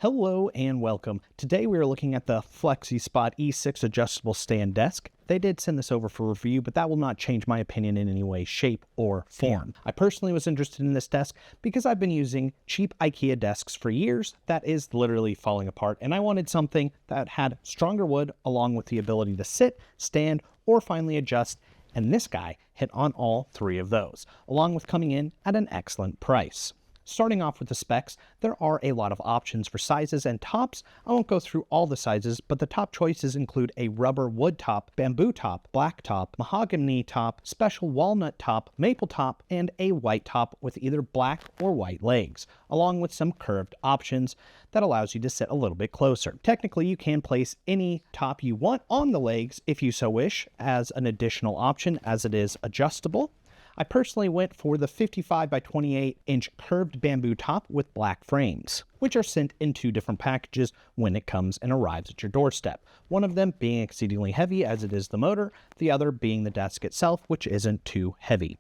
Hello and welcome. Today we are looking at the Flexispot E6 Adjustable Stand Desk. They did send this over for review, but that will not change my opinion in any way, shape, or form. I personally was interested in this desk because I've been using cheap IKEA desks for years that is literally falling apart, and I wanted something that had stronger wood along with the ability to sit, stand, or finally adjust, and this guy hit on all three of those, along with coming in at an excellent price. Starting off with the specs, there are a lot of options for sizes and tops. I won't go through all the sizes, but the top choices include a rubber wood top, bamboo top, black top, mahogany top, special walnut top, maple top, and a white top with either black or white legs, along with some curved options that allows you to sit a little bit closer. Technically, you can place any top you want on the legs if you so wish as an additional option, as it is adjustable. I personally went for the 55 by 28 inch curved bamboo top with black frames, which are sent in two different packages when it comes and arrives at your doorstep. One of them being exceedingly heavy, as it is the motor, the other being the desk itself, which isn't too heavy.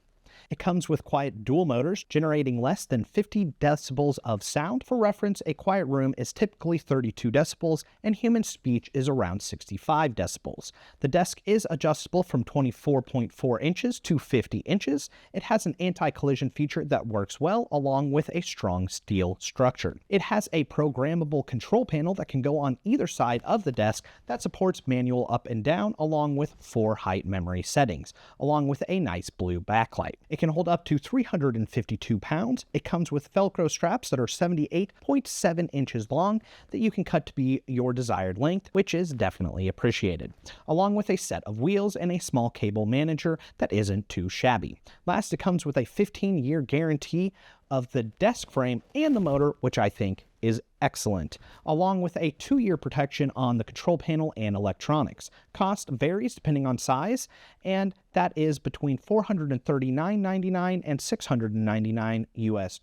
It comes with quiet dual motors, generating less than 50 decibels of sound. For reference, a quiet room is typically 32 decibels, and human speech is around 65 decibels. The desk is adjustable from 24.4 inches to 50 inches. It has an anti-collision feature that works well, along with a strong steel structure. It has a programmable control panel that can go on either side of the desk that supports manual up and down, along with 4 height memory settings, along with a nice blue backlight. It can hold up to 352 pounds. It comes with Velcro straps that are 78.7 inches long that you can cut to be your desired length, which is definitely appreciated, along with a set of wheels and a small cable manager that isn't too shabby. Last, it comes with a 15-year guarantee of the desk frame and the motor, which I think is excellent, along with a 2-year protection on the control panel and electronics. Cost varies depending on size, and that is between $439.99 and $699 US,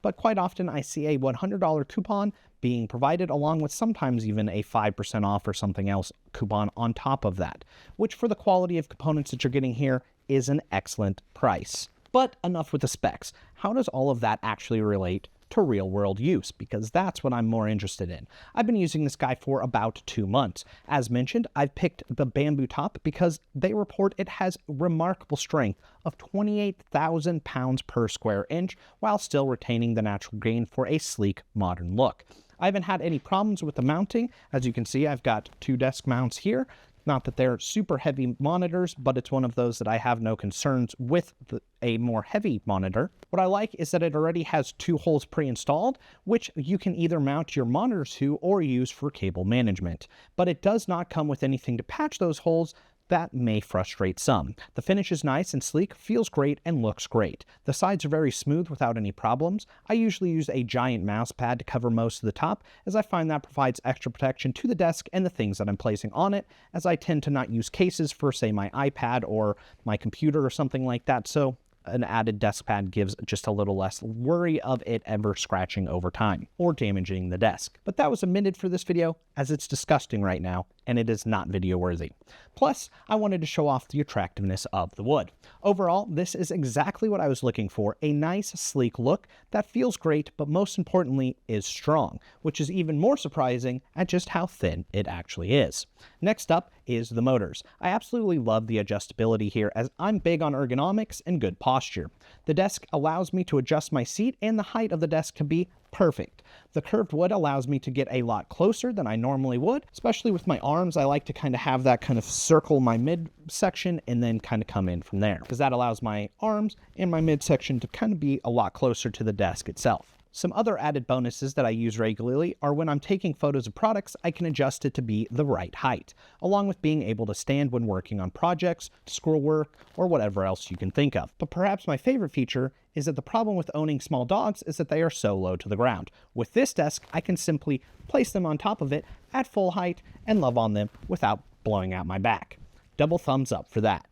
but quite often I see a $100 coupon being provided, along with sometimes even a 5% off or something else coupon on top of that, which for the quality of components that you're getting here is an excellent price. But enough with the specs. How does all of that actually relate to real-world use? Because that's what I'm more interested in. I've been using this guy for about 2 months. As mentioned, I've picked the bamboo top because they report it has remarkable strength of 28,000 pounds per square inch, while still retaining the natural grain for a sleek, modern look. I haven't had any problems with the mounting. As you can see, I've got 2 desk mounts here. Not that they're super heavy monitors, but it's one of those that I have no concerns with a more heavy monitor. What I like is that it already has 2 holes pre-installed, which you can either mount your monitor to or use for cable management. But it does not come with anything to patch those holes. That may frustrate some. The finish is nice and sleek, feels great, and looks great. The sides are very smooth without any problems. I usually use a giant mouse pad to cover most of the top, as I find that provides extra protection to the desk and the things that I'm placing on it, as I tend to not use cases for, say, my iPad or my computer or something like that, so an added desk pad gives just a little less worry of it ever scratching over time or damaging the desk. But that was omitted for this video, as it's disgusting right now and it is not video worthy. Plus, I wanted to show off the attractiveness of the wood. Overall, this is exactly what I was looking for, a nice, sleek look that feels great, but most importantly is strong, which is even more surprising at just how thin it actually is. Next up is the motors. I absolutely love the adjustability here, as I'm big on ergonomics and good posture. The desk allows me to adjust my seat and the height of the desk to be perfect. The curved wood allows me to get a lot closer than I normally would, especially with my arms. I like to kind of have that kind of circle my midsection and then kind of come in from there, because that allows my arms and my midsection to kind of be a lot closer to the desk itself. Some other added bonuses that I use regularly are when I'm taking photos of products, I can adjust it to be the right height, along with being able to stand when working on projects, scroll work, or whatever else you can think of. But perhaps my favorite feature is that the problem with owning small dogs is that they are so low to the ground. With this desk, I can simply place them on top of it at full height and love on them without blowing out my back. Double thumbs up for that.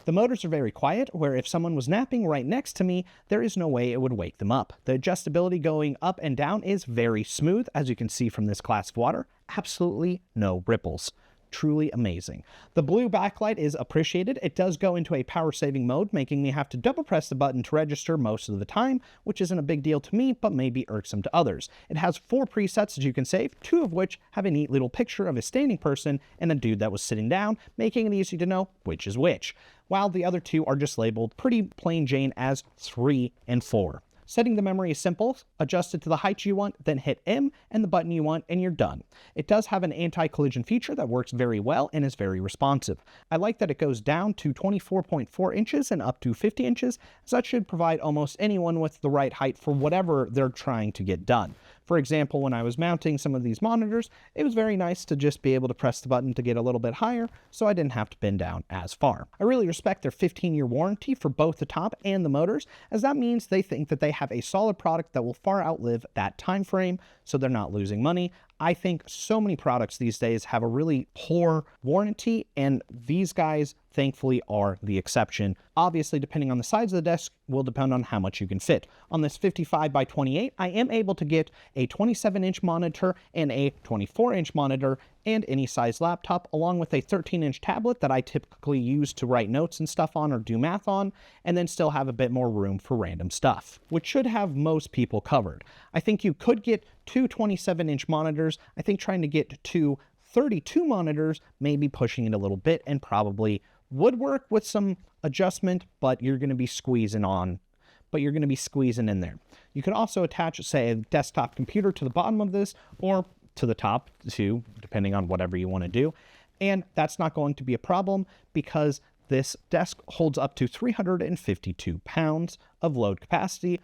The motors are very quiet, where if someone was napping right next to me, there is no way it would wake them up. The adjustability going up and down is very smooth, as you can see from this glass of water. Absolutely no ripples. truly amazing. The blue backlight is appreciated. It does go into a power saving mode, making me have to double press the button to register most of the time, which isn't a big deal to me, but may be irksome to others. It has 4 presets that you can save, 2 of which have a neat little picture of a standing person and a dude that was sitting down, making it easy to know which is which, while the other 2 are just labeled pretty plain Jane as 3 and 4. Setting the memory is simple. Adjust it to the height you want, then hit M and the button you want, and you're done. It does have an anti-collision feature that works very well and is very responsive. I like that it goes down to 24.4 inches and up to 50 inches, as that should provide almost anyone with the right height for whatever they're trying to get done. For example, when I was mounting some of these monitors, it was very nice to just be able to press the button to get a little bit higher, so I didn't have to bend down as far. I really respect their 15-year warranty for both the top and the motors, as that means they think that they have a solid product that will far outlive that time frame, so they're not losing money. I think so many products these days have a really poor warranty, and these guys thankfully are the exception. Obviously, depending on the size of the desk will depend on how much you can fit. On this 55 by 28, I am able to get a 27-inch monitor and a 24-inch monitor and any size laptop, along with a 13-inch tablet that I typically use to write notes and stuff on or do math on, and then still have a bit more room for random stuff, which should have most people covered. I think you could get 2 27-inch monitors. I think trying to get 2 32 monitors may be pushing it a little bit and probably would work with some adjustment, but you're going to be squeezing in there. You could also attach, say, a desktop computer to the bottom of this or to the top too, depending on whatever you want to do. And that's not going to be a problem because this desk holds up to 352 pounds of load capacity,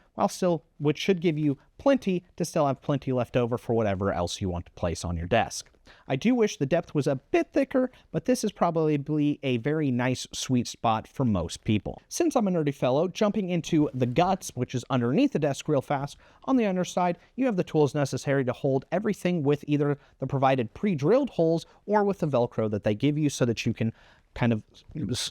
which should give you plenty to still have plenty left over for whatever else you want to place on your desk. I do wish the depth was a bit thicker, but this is probably a very nice sweet spot for most people. Since I'm a nerdy fellow, jumping into the guts, which is underneath the desk real fast, on the underside, you have the tools necessary to hold everything with either the provided pre-drilled holes or with the Velcro that they give you so that you can kind of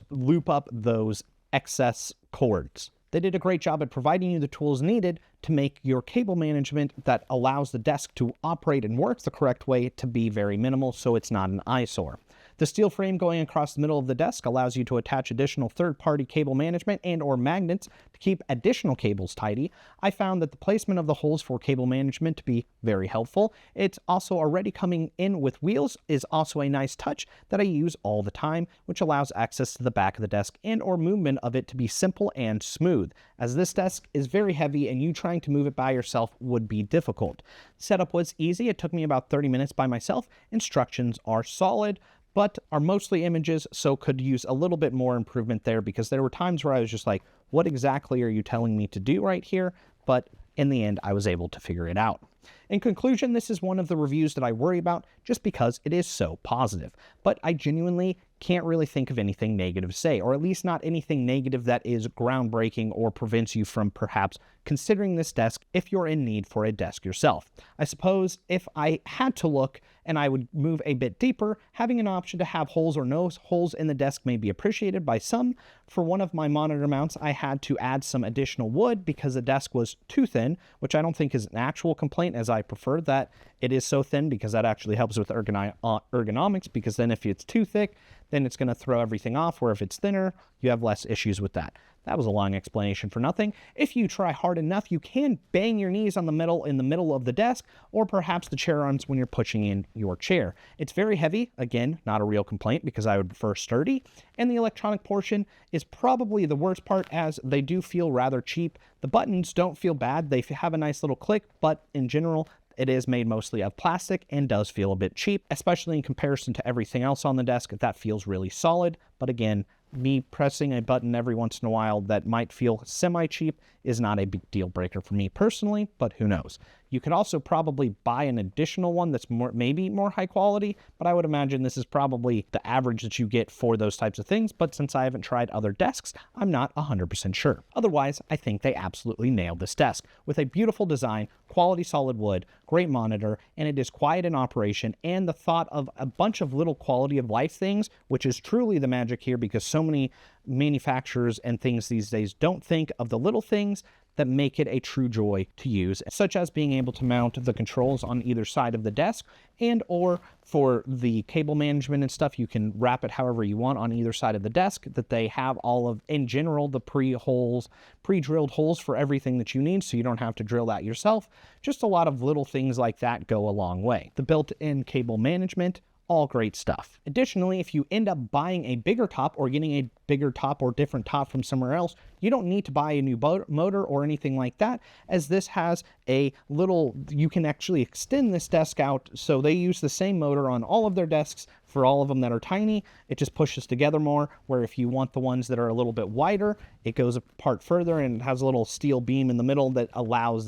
loop up those excess cords. They did a great job at providing you the tools needed to make your cable management that allows the desk to operate and work the correct way to be very minimal, so it's not an eyesore. The steel frame going across the middle of the desk allows you to attach additional third-party cable management and or magnets to keep additional cables tidy. I found that the placement of the holes for cable management to be very helpful. It's also already coming in with wheels is also a nice touch that I use all the time, which allows access to the back of the desk and or movement of it to be simple and smooth, as this desk is very heavy and you trying to move it by yourself would be difficult. Setup was easy. It took me about 30 minutes by myself. Instructions are solid, but are mostly images, so could use a little bit more improvement there because there were times where I was just like, what exactly are you telling me to do right here? But in the end, I was able to figure it out. In conclusion, this is one of the reviews that I worry about just because it is so positive, but I genuinely can't really think of anything negative to say, or at least not anything negative that is groundbreaking or prevents you from perhaps considering this desk if you're in need for a desk yourself. I suppose if I had to look and I would move a bit deeper, having an option to have holes or no holes in the desk may be appreciated by some. For one of my monitor mounts, I had to add some additional wood because the desk was too thin, which I don't think is an actual complaint, as I prefer that it is so thin because that actually helps with ergonomics, because then if it's too thick, then it's going to throw everything off, where if it's thinner, you have less issues with that. That was a long explanation for nothing. If you try hard enough, you can bang your knees on the metal in the middle of the desk, or perhaps the chair arms when you're pushing in your chair. It's very heavy. Again, not a real complaint because I would prefer sturdy. And the electronic portion is probably the worst part, as they do feel rather cheap. The buttons don't feel bad. They have a nice little click, but in general, it is made mostly of plastic and does feel a bit cheap, especially in comparison to everything else on the desk. That feels really solid. But again, me pressing a button every once in a while that might feel semi-cheap is not a big deal breaker for me personally, but who knows. You could also probably buy an additional one that's maybe more high quality, but I would imagine this is probably the average that you get for those types of things. But since I haven't tried other desks, I'm not 100% sure. Otherwise, I think they absolutely nailed this desk with a beautiful design, quality solid wood, great monitor, and it is quiet in operation, and the thought of a bunch of little quality of life things, which is truly the magic here because so many manufacturers and things these days don't think of the little things. that make it a true joy to use, such as being able to mount the controls on either side of the desk, and or for the cable management and stuff, you can wrap it however you want on either side of the desk, that they have all of, in general, the pre-drilled holes for everything that you need, so you don't have to drill that yourself. Just a lot of little things like that go a long way. The built-in cable management, all great stuff. Additionally, if you end up buying a bigger top or getting a bigger top or different top from somewhere else, you don't need to buy a new motor or anything like that, as this has a little, you can actually extend this desk out. So they use the same motor on all of their desks for all of them that are tiny. It just pushes together more, where if you want the ones that are a little bit wider, it goes apart further, and it has a little steel beam in the middle that allows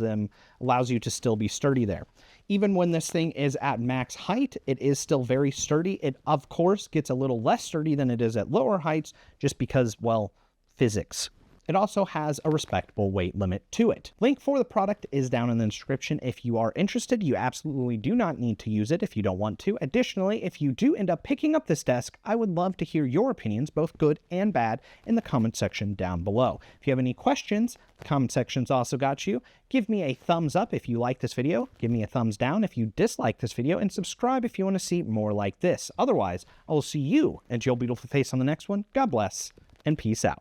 you to still be sturdy there. Even when this thing is at max height, it is still very sturdy. It, of course, gets a little less sturdy than it is at lower heights, just because, well, physics. It also has a respectable weight limit to it. Link for the product is down in the description if you are interested. You absolutely do not need to use it if you don't want to. Additionally, if you do end up picking up this desk, I would love to hear your opinions, both good and bad, in the comment section down below. If you have any questions, the comment section's also got you. Give me a thumbs up if you like this video. Give me a thumbs down if you dislike this video, and subscribe if you want to see more like this. Otherwise, I will see you and your beautiful face on the next one. God bless, and peace out.